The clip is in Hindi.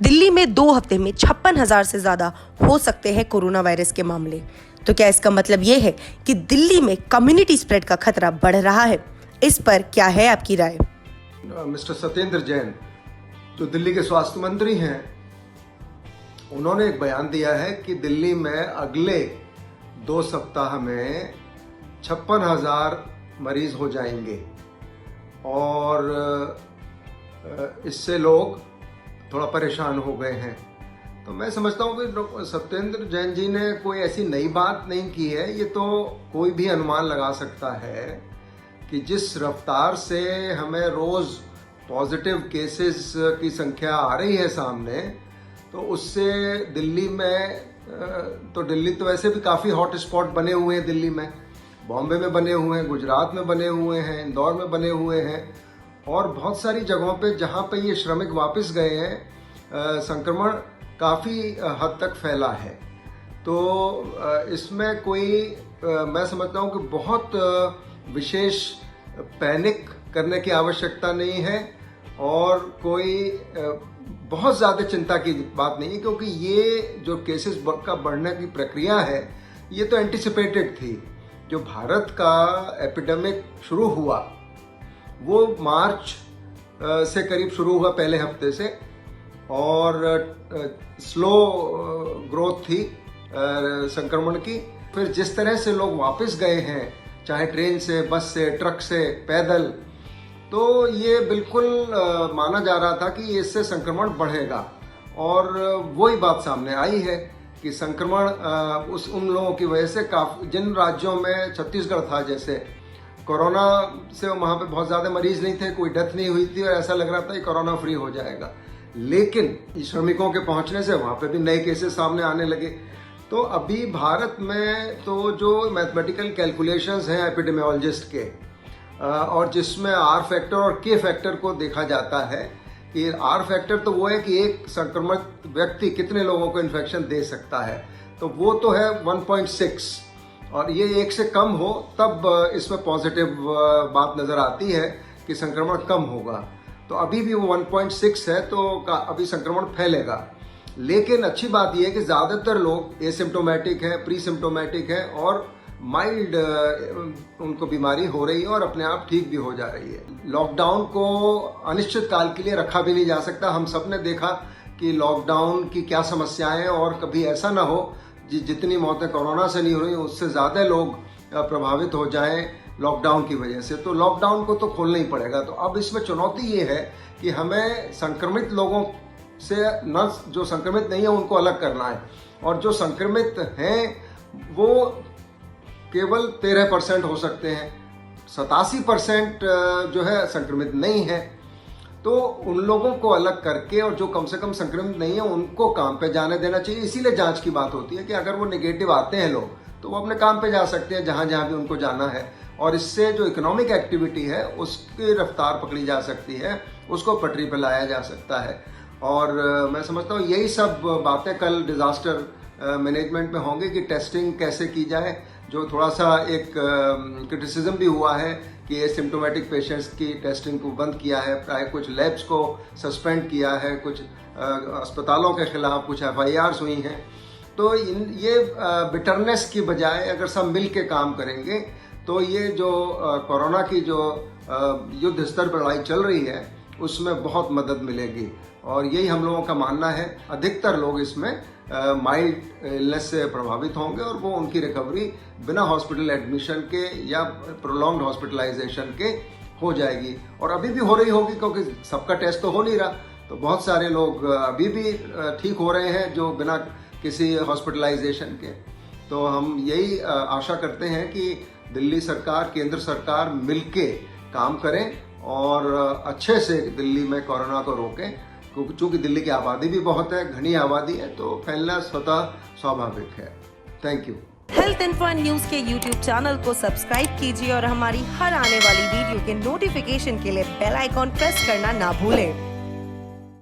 दिल्ली में 2 हफ्ते में 56,000 से ज्यादा हो सकते हैं कोरोना वायरस के मामले। तो क्या इसका मतलब ये है कि दिल्ली में कम्युनिटी स्प्रेड का खतरा बढ़ रहा है? इस पर क्या है आपकी राय? मिस्टर सत्येंद्र जैन जो दिल्ली के स्वास्थ्य मंत्री हैं, उन्होंने एक बयान दिया है कि दिल्ली में अगले 2 सप्ताह में 56,000 मरीज हो जाएंगे और इससे लोग थोड़ा परेशान हो गए हैं। तो मैं समझता हूँ कि सत्येंद्र जैन जी ने कोई ऐसी नई बात नहीं की है। ये तो कोई भी अनुमान लगा सकता है कि जिस रफ्तार से हमें रोज पॉजिटिव केसेस की संख्या आ रही है सामने, तो उससे दिल्ली तो वैसे भी काफ़ी हॉट स्पॉट बने हुए हैं। दिल्ली में, बॉम्बे में बने हुए हैं, गुजरात में बने हुए हैं, इंदौर में बने हुए हैं और बहुत सारी जगहों पे जहाँ पे ये श्रमिक वापस गए हैं, संक्रमण काफ़ी हद तक फैला है। तो इसमें कोई मैं समझता हूँ कि बहुत विशेष पैनिक करने की आवश्यकता नहीं है और कोई बहुत ज़्यादा चिंता की बात नहीं है, क्योंकि ये जो केसेस का बढ़ने की प्रक्रिया है, ये तो एंटिसिपेटेड थी। जो भारत का एपिडेमिक शुरू हुआ वो मार्च से करीब शुरू हुआ, पहले हफ्ते से, और स्लो ग्रोथ थी संक्रमण की। फिर जिस तरह से लोग वापस गए हैं, चाहे ट्रेन से, बस से, ट्रक से, पैदल, तो ये बिल्कुल माना जा रहा था कि इससे संक्रमण बढ़ेगा और वही बात सामने आई है कि संक्रमण उन लोगों की वजह से काफ़ी, जिन राज्यों में छत्तीसगढ़ था जैसे, कोरोना से वहाँ पे बहुत ज़्यादा मरीज नहीं थे, कोई डेथ नहीं हुई थी और ऐसा लग रहा था कि कोरोना फ्री हो जाएगा, लेकिन श्रमिकों के पहुँचने से वहाँ पे भी नए केसेस सामने आने लगे। तो अभी भारत में तो जो मैथमेटिकल कैलकुलेशंस हैं एपिडेमियोलॉजिस्ट के, और जिसमें आर फैक्टर और के फैक्टर को देखा जाता है कि आर फैक्टर तो वो है कि एक संक्रमित व्यक्ति कितने लोगों को इन्फेक्शन दे सकता है, तो वो तो है 1.6, और ये 1 से कम हो तब इसमें पॉजिटिव बात नज़र आती है कि संक्रमण कम होगा। तो अभी भी वो 1.6 है, तो अभी संक्रमण फैलेगा। लेकिन अच्छी बात यह है कि ज़्यादातर लोग एसिम्टोमेटिक हैं, प्री सिम्टोमेटिक हैं और माइल्ड उनको बीमारी हो रही है और अपने आप ठीक भी हो जा रही है। लॉकडाउन को अनिश्चित काल के लिए रखा भी नहीं जा सकता। हम सब ने देखा कि लॉकडाउन की क्या समस्याएं हैं, और कभी ऐसा ना हो जितनी मौतें कोरोना से नहीं हो रही, उससे ज़्यादा लोग प्रभावित हो जाएं लॉकडाउन की वजह से। तो लॉकडाउन को तो खोलना ही पड़ेगा। तो अब इसमें चुनौती ये है कि हमें संक्रमित लोगों से, न जो संक्रमित नहीं है उनको अलग करना है, और जो संक्रमित हैं वो केवल 13% हो सकते हैं, 87% जो है संक्रमित नहीं है। तो उन लोगों को अलग करके, और जो कम से कम संक्रमित नहीं है उनको काम पे जाने देना चाहिए। इसीलिए जांच की बात होती है कि अगर वो नेगेटिव आते हैं लोग, तो वो अपने काम पे जा सकते हैं जहां जहां भी उनको जाना है, और इससे जो इकोनॉमिक एक्टिविटी है उसकी रफ्तार पकड़ी जा सकती है, उसको पटरी पर लाया जा सकता है। और मैं समझता हूँ यही सब बातें कल डिजास्टर मैनेजमेंट में होंगे कि टेस्टिंग कैसे की जाए। जो थोड़ा सा एक क्रिटिसिज्म भी हुआ है कि एसिम्टोमेटिक पेशेंट्स की टेस्टिंग को बंद किया है, प्राय कुछ लैब्स को सस्पेंड किया है, कुछ अस्पतालों के खिलाफ कुछ FIRs हुई हैं। तो ये बिटरनेस की बजाय अगर सब मिल के काम करेंगे, तो ये जो कोरोना की जो युद्ध स्तर पर लड़ाई चल रही है उसमें बहुत मदद मिलेगी। और यही हम लोगों का मानना है। अधिकतर लोग इसमें माइल्ड इलनेस से प्रभावित होंगे और वो उनकी रिकवरी बिना हॉस्पिटल एडमिशन के या प्रोलॉन्ग्ड हॉस्पिटलाइजेशन के हो जाएगी। और अभी भी हो रही होगी, क्योंकि सबका टेस्ट तो हो नहीं रहा, तो बहुत सारे लोग अभी भी ठीक हो रहे हैं जो बिना किसी हॉस्पिटलाइजेशन के। तो हम यही आशा करते हैं कि दिल्ली सरकार, केंद्र सरकार मिलके काम करें और अच्छे से दिल्ली में कोरोना को रोकें, क्योंकि दिल्ली की आबादी भी बहुत है, घनी आबादी है, तो फैलना स्वतः स्वाभाविक है। Thank you. Health info news के YouTube चैनल को सब्सक्राइब कीजिए और हमारी हर आने वाली वीडियो के नोटिफिकेशन के लिए बेल आइकॉन प्रेस करना ना भूलें।